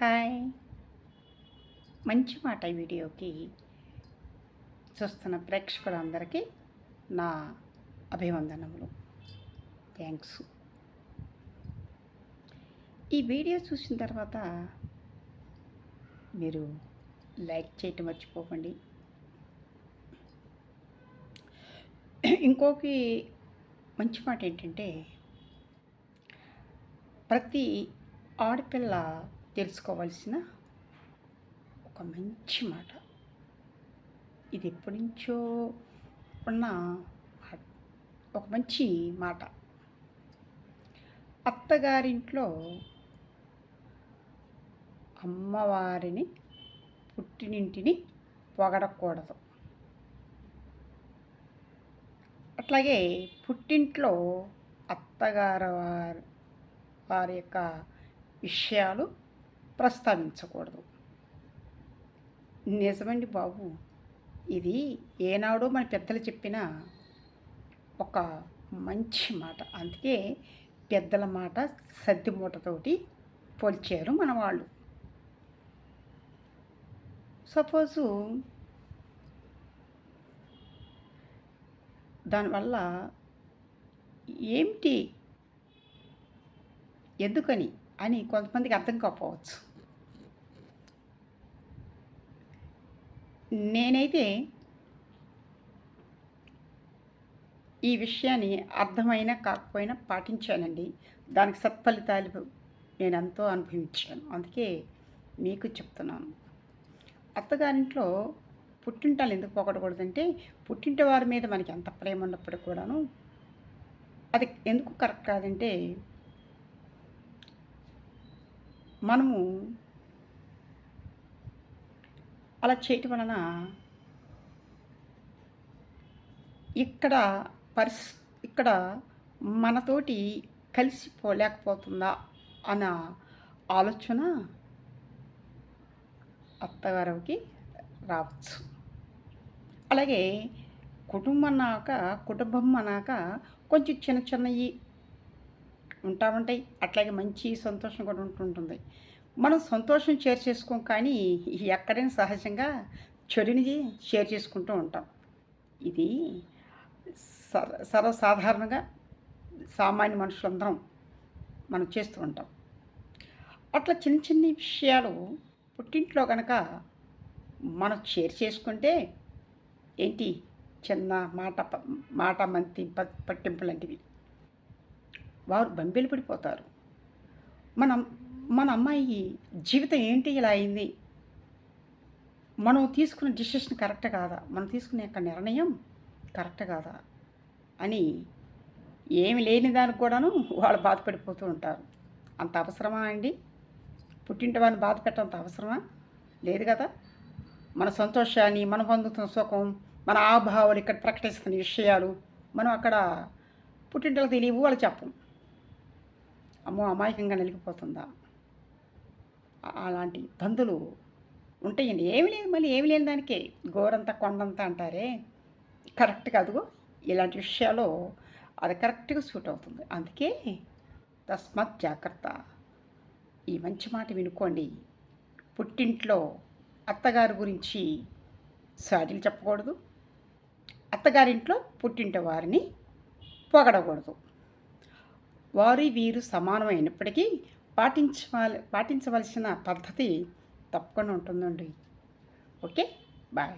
Hi! మంచి మాట వీడియోకి చూస్తున్న ప్రేక్షకులందరికీ నా అభివందనములు. థ్యాంక్స్. ఈ వీడియో చూసిన తర్వాత మీరు లైక్ చేయటం మర్చిపోకండి. ఇంకొక మంచి మాట ఏంటంటే, ప్రతి ఆడపిల్ల తెలుసుకోవాల్సిన ఒక మంచి మాట. ఇది ఎప్పటి నుంచో ఉన్న ఒక మంచి మాట. అత్తగారింట్లో అమ్మవారిని పుట్టినింటిని పొగడకూడదు. అట్లాగే పుట్టింట్లో అత్తగారు వారి యొక్క విషయాలు ప్రస్తావించకూడదు. నిజమండి బాబు, ఇది ఏనాడో మన పెద్దలు చెప్పిన ఒక మంచి మాట. అందుకే పెద్దల మాట సద్ది మూటతోటి పోల్చారు మన వాళ్ళు. సపోజు దానివల్ల ఏమిటి, ఎందుకని అని కొంతమందికి అర్థం కాకపోవచ్చు. నేనైతే ఈ విషయాన్ని అర్థమైనా కాకపోయినా పాటించానండి. దానికి సత్ఫలితాలు నేను ఎంతో అనుభవించాను. అందుకే మీకు చెప్తున్నాను. అత్తగారింట్లో పుట్టింటాలు ఎందుకు పొగడకూడదంటే, పుట్టింటి వారి మీద మనకి ఎంత ప్రేమ ఉన్నప్పటికీ కూడాను అది ఎందుకు కరెక్ట్ కాదంటే, మనము అలా చేయటం వలన ఇక్కడ మనతోటి కలిసిపోలేకపోతుందా అన్న ఆలోచన అత్తగారికి రావచ్చు. అలాగే కుటుంబం అన్నాక కొంచెం చిన్న చిన్నవి ఉంటాయి. అట్లాగే మంచి సంతోషం కూడా ఉంటుంటుంది. మనం సంతోషం షేర్ చేసుకోం, కానీ ఎక్కడైనా సహజంగా చెడుని షేర్ చేసుకుంటూ ఉంటాం. ఇది సర్వసాధారణంగా సామాన్య మనుషులందరం మనం చేస్తూ ఉంటాం. అట్లా చిన్న చిన్న విషయాలు పుట్టింట్లో కనుక మనం షేర్ చేసుకుంటే ఏంటి, చిన్న మాట మంతి పట్టింపు లాంటివి, వారు బంబెలు పడిపోతారు. మన అమ్మాయి జీవితం ఏంటి ఇలా అయింది, మనం తీసుకున్న డిసిషన్ కరెక్ట్ కాదా, మనం తీసుకునే యొక్క నిర్ణయం కరెక్ట్ కాదా అని ఏమి లేని దానికి కూడాను వాళ్ళు బాధపడిపోతూ ఉంటారు. అంత అవసరమా అండి? పుట్టింటి వారిని బాధ పెట్టంత అవసరమా? లేదు కదా. మన సంతోషాన్ని, మనం పొందుతున్న సుఖం, మన ఆభావాలు ఇక్కడ ప్రకటిస్తున్న విషయాలు మనం అక్కడ పుట్టింటికి తెలియవు, వాళ్ళు చెప్పం. అమ్మో, అమాయకంగా నలిగిపోతుందా, అలాంటి ఇబ్బందులు ఉంటాయండి. ఏమి లేని దానికే గోరంతా కొండంతా అంటారే, కరెక్ట్ కాదు. ఇలాంటి విషయాలు అది కరెక్ట్గా సూట్ అవుతుంది. అందుకే తస్మాత్ జాగ్రత్త. ఈ మంచి మాట వినుకోండి. పుట్టింట్లో అత్తగారి గురించి సాడీలు చెప్పకూడదు. అత్తగారింట్లో పుట్టింటి వారిని పొగడకూడదు. వీరు సమానమైనప్పటికీ పాటించవలసిన పద్ధతి తప్పకుండా ఉంటుందండి. Okay, bye.